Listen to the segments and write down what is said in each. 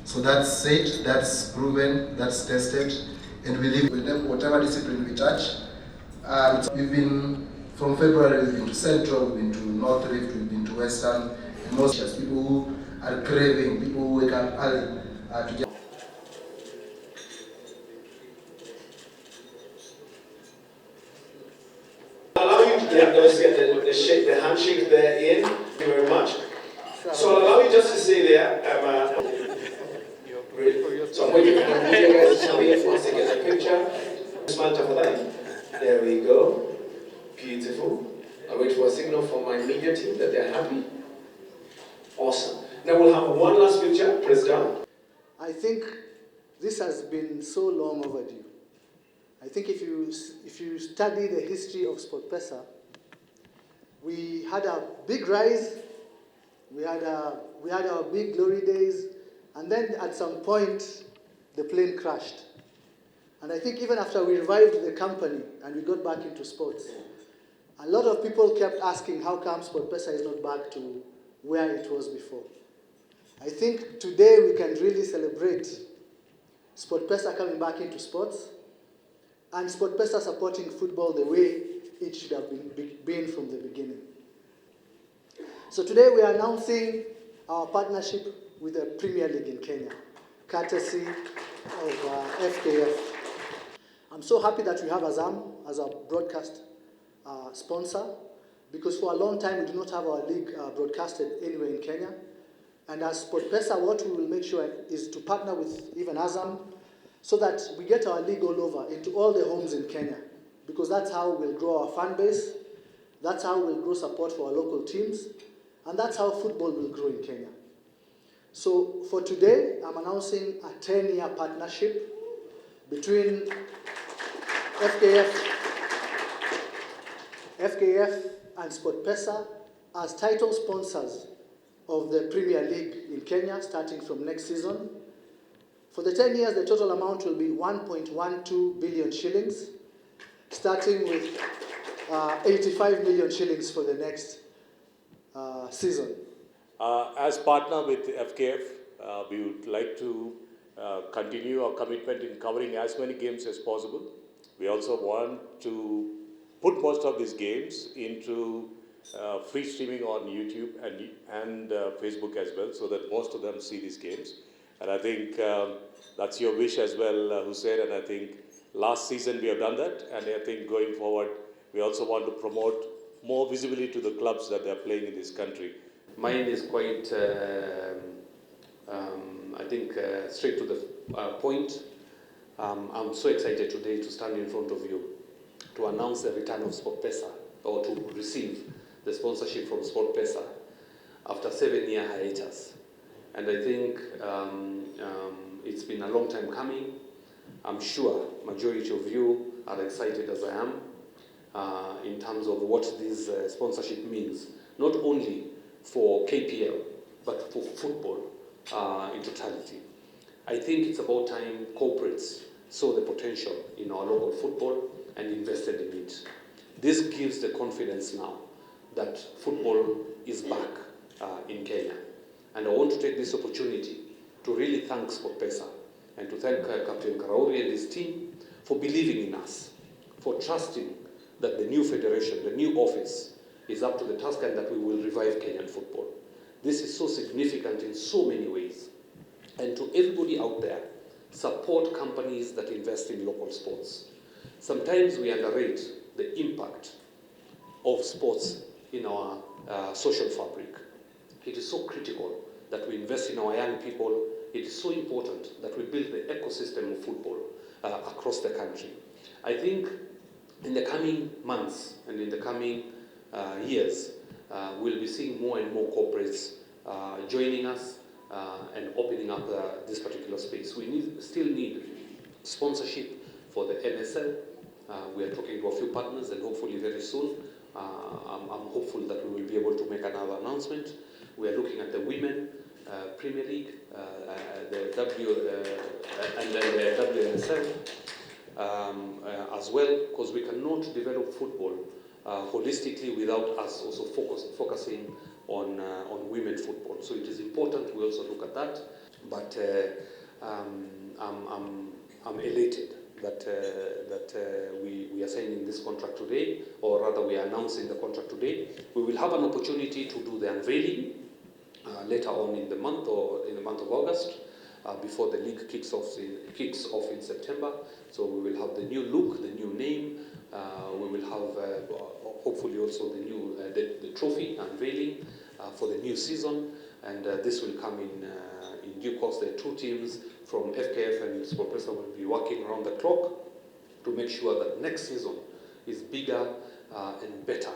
So that's said, that's proven, that's tested, and we live with them, whatever discipline we touch. We've been, from February, we've been to Central, we've been to North Rift, we've been to Western, and most people who are craving, people who wake up early to get. Allow you to get the handshake there, Ian. Thank you very much. So I'll allow you just to stay there. So I'm waiting for the media guys to come here for us to get a picture. Smile for that. There we go. Beautiful. I'll wait for a signal from my media team that they're happy. Awesome. Now we'll have one last picture. Press down. I think this has been so long overdue. I think if you study the history of Sportspesa, we had a big rise, we had our big glory days, and then at some point the plane crashed. And I think even after we revived the company and we got back into sports, a lot of people kept asking how come Sportspesa is not back to where it was before. I think today we can really celebrate Sportspesa coming back into sports, and Sportspesa supporting football the way it should have been from the beginning. So today we are announcing our partnership with the Premier League in Kenya, courtesy of FKF. I'm so happy that we have Azam as our broadcast sponsor, because for a long time we do not have our league broadcasted anywhere in Kenya. And as Sportspesa, what we will make sure is to partner with even Azam, so that we get our league all over into all the homes in Kenya, because that's how we'll grow our fan base, that's how we'll grow support for our local teams, and that's how football will grow in Kenya. So for today, I'm announcing a 10-year partnership between FKF and Sportspesa as title sponsors of the Premier League in Kenya starting from next season. For the 10 years, the total amount will be 1.12 billion shillings, starting with 85 million shillings for the next season. As partner with FKF, we would like to continue our commitment in covering as many games as possible. We also want to put most of these games into free streaming on YouTube and Facebook as well, so that most of them see these games. And I think that's your wish as well, Hussein, and I think last season we have done that, and I think going forward we also want to promote more visibility to the clubs that they are playing in this country. Mine is quite, I think, straight to the point. I'm so excited today to stand in front of you to announce the return of Sportspesa, or to receive the sponsorship from Sportspesa after 7-year hiatus. And I think it's been a long time coming. I'm sure majority of you are excited as I am in terms of what this sponsorship means, not only for KPL, but for football in totality. I think it's about time corporates saw the potential in our local football and invested in it. This gives the confidence now that football is back in Kenya. And I want to take this opportunity to really thank Sportspesa and to thank Captain Karauri and his team for believing in us, for trusting that the new federation, the new office, is up to the task and that we will revive Kenyan football. This is so significant in so many ways. And to everybody out there, support companies that invest in local sports. Sometimes we underrate the impact of sports in our social fabric. It is so critical that we invest in our young people. It is so important that we build the ecosystem of football across the country. I think in the coming months and in the coming years, we'll be seeing more and more corporates joining us and opening up this particular space. We still need sponsorship for the NSL. We are talking to a few partners, and hopefully very soon, I'm hopeful that we will be able to make another announcement. We are looking at the Women Premier League, the and then the WNSL as well, because we cannot develop football holistically without us also focusing on women football. So it is important we also look at that. but I'm elated that we are signing this contract today, or rather we are announcing the contract today. We will have an opportunity to do the unveiling later on in the month of August, before the league kicks off in September. So we will have the new look, the new name. We will have hopefully also the new the trophy unveiling for the new season, and this will come in due course. The two teams from FKF and Sportspesa will be working around the clock to make sure that next season is bigger and better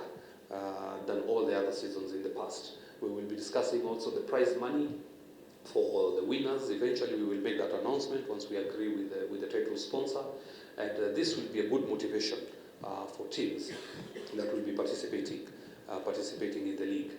than all the other seasons in the past. We will be discussing also the prize money for the winners. Eventually we will make that announcement once we agree with the title sponsor, and this will be a good motivation for teams that will be participating in the league.